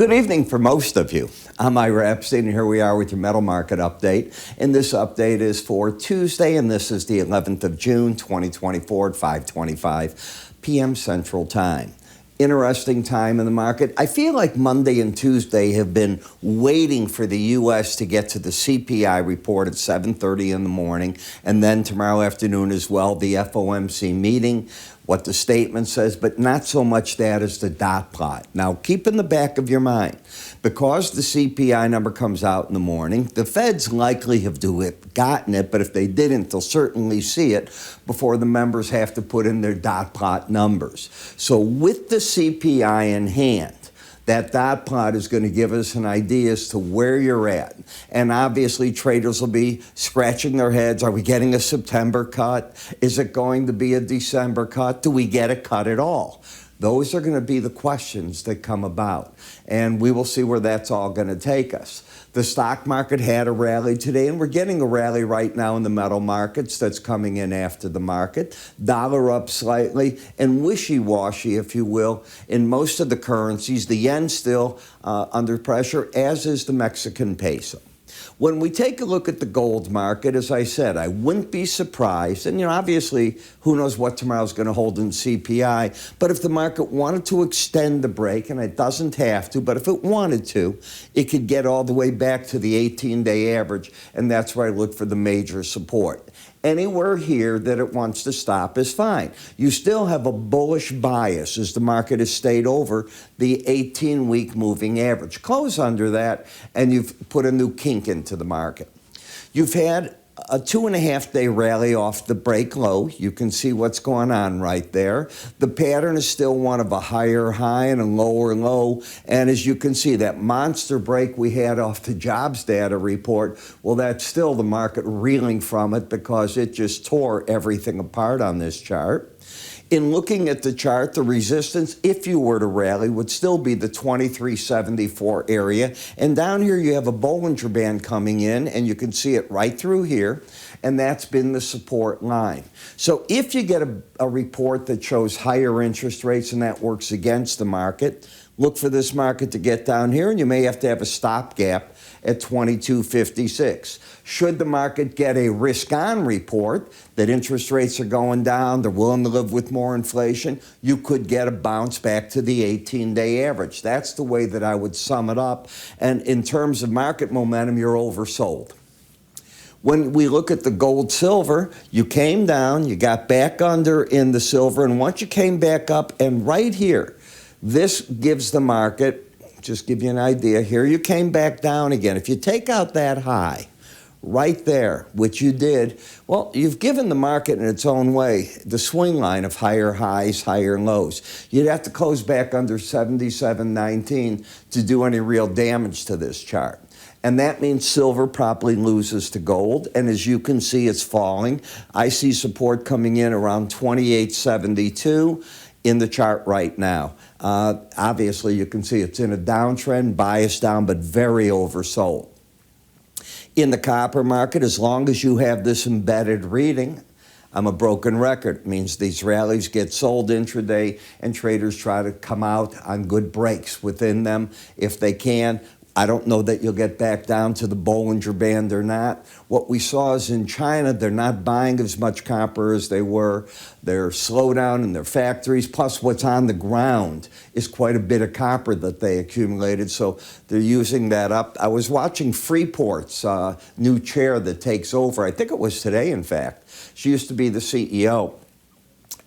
Good evening for most of you. I'm Ira Epstein, and here we are with your metal market update. And this update is for Tuesday, and this is the 11th of June, 2024 at 5:25 p.m. Central Time. Interesting time in the market. I feel like Monday and Tuesday have been waiting for the U.S. to get to the CPI report at 7:30 in the morning, and then tomorrow afternoon as well, the FOMC meeting, what the statement says, but not so much that as the dot plot. Now, keep in the back of your mind, because the CPI number comes out in the morning, the Feds likely have gotten it, but if they didn't, they'll certainly see it before the members have to put in their dot plot numbers. So with the CPI in hand, that dot plot is going to give us an idea as to where you're at. And obviously, traders will be scratching their heads. Are we getting a September cut? Is it going to be a December cut? Do we get a cut at all? Those are going to be the questions that come about. And we will see where that's all going to take us. The stock market had a rally today, and we're getting a rally right now in the metal markets that's coming in after the market. Dollar up slightly, and wishy-washy, if you will, in most of the currencies. The yen still under pressure, as is the Mexican peso. When we take a look at the gold market, as I said, I wouldn't be surprised, and obviously, who knows what tomorrow's going to hold in CPI, but if the market wanted to extend the break, and it doesn't have to, but if it wanted to, it could get all the way back to the 18-day average, and that's where I look for the major support. Anywhere here that it wants to stop is fine. You still have a bullish bias as the market has stayed over the 18-week moving average. Close under that, and you've put a new kink into the market. You've had a 2.5-day rally off the break low. You can see what's going on right there. The pattern is still one of a higher high and a lower low. And as you can see, that monster break we had off the jobs data report, well, that's still the market reeling from it because it just tore everything apart on this chart. In looking at the chart, the resistance, if you were to rally, would still be the 2374 area. And down here, you have a Bollinger Band coming in, and you can see it right through here, and that's been the support line. So if you get a report that shows higher interest rates and that works against the market, look for this market to get down here, and you may have to have a stopgap at 2256. Should the market get a risk-on report that interest rates are going down, they're willing to live with more inflation, you could get a bounce back to the 18-day average. That's the way that I would sum it up. And in terms of market momentum, you're oversold. When we look at the gold silver, you came down, you got back under in the silver, and once you came back up, and right here, this gives the market, just give you an idea, here you came back down again. If you take out that high right there, which you did, well, you've given the market in its own way the swing line of higher highs, higher lows. You'd have to close back under 77.19 to do any real damage to this chart. And that means silver probably loses to gold. And as you can see, it's falling. I see support coming in around 28.72 in the chart right now. Obviously, you can see it's in a downtrend, biased down, but very oversold. In the copper market, as long as you have this embedded reading, I'm a broken record. It means these rallies get sold intraday, and traders try to come out on good breaks within them if they can. I don't know that you'll get back down to the Bollinger Band or not. What we saw is in China, they're not buying as much copper as they were. Their slowdown in their factories, plus what's on the ground, is quite a bit of copper that they accumulated, so they're using that up. I was watching Freeport's new chair that takes over. I think it was today, in fact. She used to be the CEO.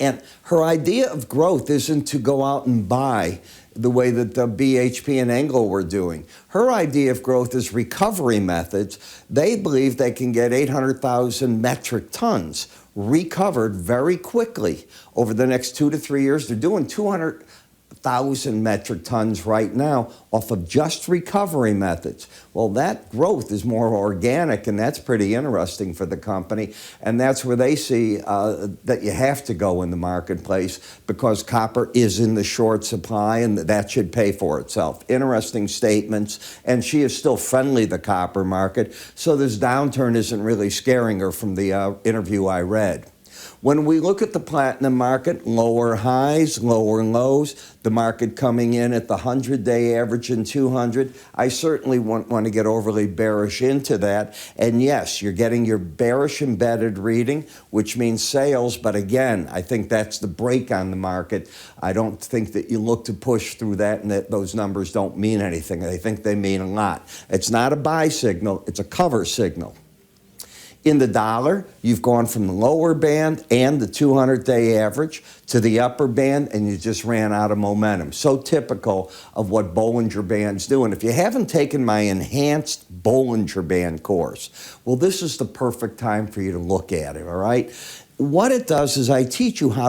And her idea of growth isn't to go out and buy the way that the BHP and Anglo were doing. Her idea of growth is recovery methods. They believe they can get 800,000 metric tons recovered very quickly over the next 2 to 3 years. They're doing 200,000 metric tons right now off of just recovery methods. Well, that growth is more organic, and that's pretty interesting for the company. And that's where they see that you have to go in the marketplace because copper is in the short supply, and that should pay for itself. Interesting statements. And she is still friendly, the copper market. So this downturn isn't really scaring her from the interview I read. When we look at the platinum market, lower highs, lower lows, the market coming in at the 100-day average and 200, I certainly won't want to get overly bearish into that. And yes, you're getting your bearish embedded reading, which means sales. But again, I think that's the break on the market. I don't think that you look to push through that and that those numbers don't mean anything. I think they mean a lot. It's not a buy signal, it's a cover signal. In the dollar, you've gone from the lower band and the 200-day average to the upper band, and you just ran out of momentum. So typical of what Bollinger Bands do. And if you haven't taken my enhanced Bollinger Band course, well, this is the perfect time for you to look at it, all right? What it does is I teach you how